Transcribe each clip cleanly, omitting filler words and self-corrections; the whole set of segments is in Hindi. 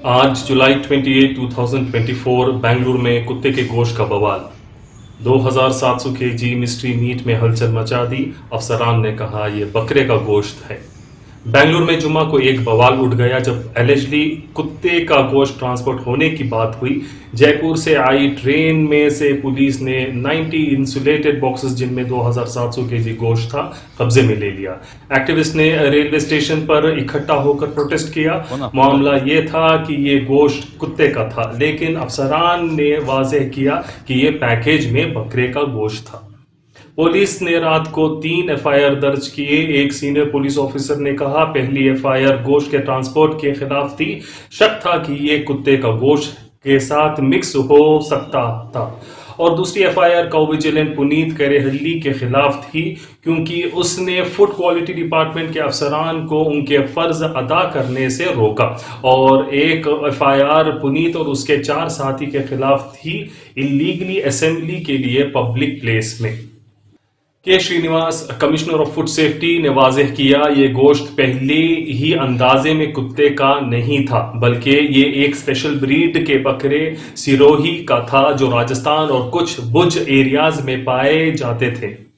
आज जुलाई 28, 2024 बेंगलुरु में कुत्ते के गोश्त का बवाल। 2700 केजी मिस्ट्री मीट में हलचल मचा दी। अफसरान ने कहा यह बकरे का गोश्त है। बेंगलुरु में जुमा को एक बवाल उठ गया जब एलिजली कुत्ते का गोश्त ट्रांसपोर्ट होने की बात हुई। जयपुर से आई ट्रेन में से पुलिस ने 90 इंसुलेटेड बॉक्सेस जिनमें 2700 केजी गोश्त था कब्जे में ले लिया। एक्टिविस्ट ने रेलवे स्टेशन पर इकट्ठा होकर प्रोटेस्ट किया। मामला ये था कि ये गोश्त कुत्ते का था, लेकिन अफसरान ने वाज़ेह किया कि ये पैकेज में बकरे का गोश्त था। पुलिस ने रात को 3 एफआईआर दर्ज किए। एक सीनियर पुलिस ऑफिसर ने कहा पहली एफआईआर गोश्त के ट्रांसपोर्ट के खिलाफ थी। शक था कि ये कुत्ते का गोश्त के साथ मिक्स हो सकता था, और दूसरी एफआईआर काउ विजिलेंट पुनीत करेहल्ली के खिलाफ थी क्योंकि उसने फूड क्वालिटी डिपार्टमेंट के अफसरान को उनके फर्ज अदा करने से रोका। और एक एफआईआर पुनीत और उसके 4 साथी के खिलाफ थी इलीगली असेंबली के लिए पब्लिक प्लेस में। K Srinivas, commissioner of food safety, ने वाज़ेह किया ये गोश्त पहले ही अंदाजे में कुत्ते का नहीं था, बल्कि ये एक स्पेशल ब्रीड के बकरे सिरोही का था जो राजस्थान और कुछ भुज एरियाज में पाए जाते थे।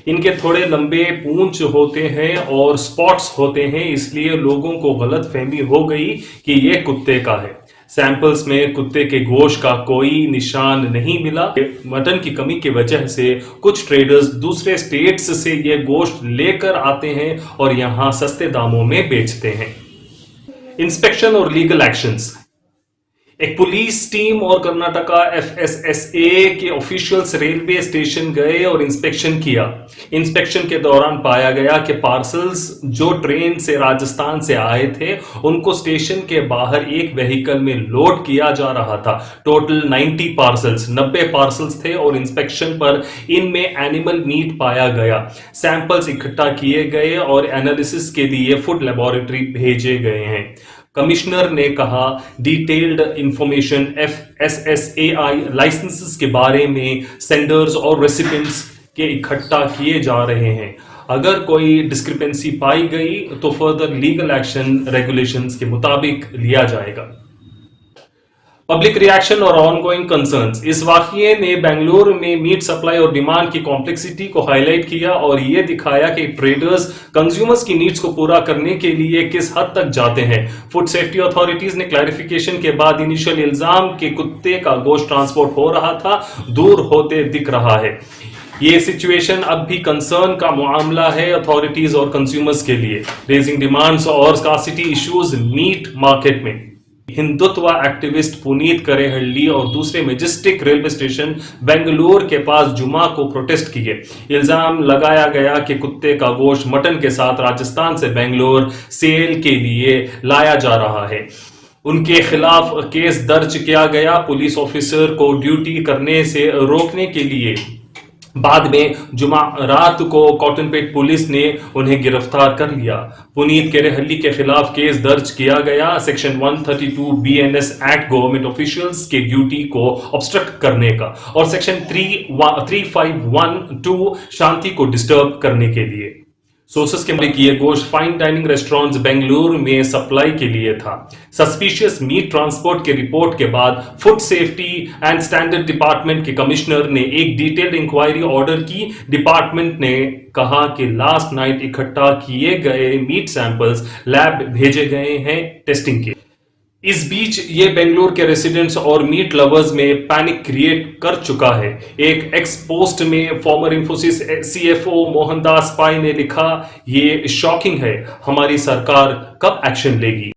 इनके थोड़े लंबे पूंछ होते हैं और स्पॉट्स होते हैं, इसलिए लोगों को गलतफहमी हो गई कि ये कुत्ते का है। सैंपल्स में कुत्ते के गोश्त का कोई निशान नहीं मिला। मटन की कमी की वजह से कुछ ट्रेडर्स दूसरे स्टेट्स से ये गोश्त लेकर आते हैं और यहां सस्ते दामों में बेचते हैं। इंस्पेक्शन और लीगल एक्शंस। एक पुलिस टीम और कर्नाटका एफएसएसए के ऑफिशियल्स रेलवे स्टेशन गए और इंस्पेक्शन किया। इंस्पेक्शन के दौरान पाया गया कि पार्सल्स जो ट्रेन से राजस्थान से आए थे उनको स्टेशन के बाहर एक व्हीकल में लोड किया जा रहा था। टोटल 90 पार्सल्स थे और इंस्पेक्शन पर इनमें एनिमल मीट पाया गया। सैंपल्स इकट्ठा किए गए और एनालिसिस के लिए फूड लेबोरेटरी भेजे गए हैं। कमिश्नर ने कहा डिटेल्ड इंफॉर्मेशन एफएसएसएआई लाइसेंसेस के बारे में सेंडर्स और रेसिपिएंट्स के इकट्ठा किए जा रहे हैं। अगर कोई डिस्क्रिपेंसी पाई गई तो फर्दर लीगल एक्शन रेगुलेशंस के मुताबिक लिया जाएगा। पब्लिक रिएक्शन और ऑनगोइंग कंसर्न्स। इस वाकये ने बेंगलुरु में मीट सप्लाई और डिमांड की कॉम्प्लेक्सिटी को हाईलाइट किया और यह दिखाया कि ट्रेडर्स कंज्यूमर्स की नीड्स को पूरा करने के लिए किस हद तक जाते हैं। फूड सेफ्टी अथॉरिटीज ने क्लैरिफिकेशन के बाद इनिशियल इल्जाम के कुत्ते का गोश्त ट्रांसपोर्ट हो रहा था दूर होते दिख रहा है। ये सिचुएशन अब भी कंसर्न का मामला है अथॉरिटीज और कंज्यूमर्स के लिए। रेजिंग डिमांड्स और स्कार्सिटी इश्यूज मीट मार्केट में। हिंदुत्व एक्टिविस्ट पुनीत करेहल्ली और दूसरे मैजेस्टिक रेलवे स्टेशन बेंगलुरु के पास जुमा को प्रोटेस्ट किए। इल्जाम लगाया गया कि कुत्ते का गोश्त मटन के साथ राजस्थान से बेंगलुरु सेल के लिए लाया जा रहा है। उनके खिलाफ केस दर्ज किया गया। पुलिस ऑफिसर को ड्यूटी करने से रोकने के लिए बाद में जुमा रात को कॉटनपेट पुलिस ने उन्हें गिरफ्तार कर लिया। पुनीत करेहल्ली के खिलाफ केस दर्ज किया गया। Section 132 BNS act government officials के ड्यूटी को ऑब्स्ट्रक्ट करने का और सेक्शन 3512 शांति को डिस्टर्ब करने के लिए। सोर्सेस के मुताबिक ये गोश्त फाइन डाइनिंग रेस्टोरेंट्स बेंगलुरु में सप्लाई के लिए था। सस्पिशियस मीट ट्रांसपोर्ट के रिपोर्ट के बाद food safety and standard department के कमिश्नर ने एक डिटेल्ड इंक्वायरी ऑर्डर की। डिपार्टमेंट ने कहा कि लास्ट नाइट इकट्ठा किए गए मीट सैंपल्स लैब भेजे गए हैं टेस्टिंग के। इस बीच ये बेंगलुरु के रेसिडेंट्स और मीट लवर्स में पैनिक क्रिएट कर चुका है। एक एक्स पोस्ट में फॉर्मर इंफोसिस सीएफओ मोहनदास पाई ने लिखा, ये शॉकिंग है, हमारी सरकार कब एक्शन लेगी।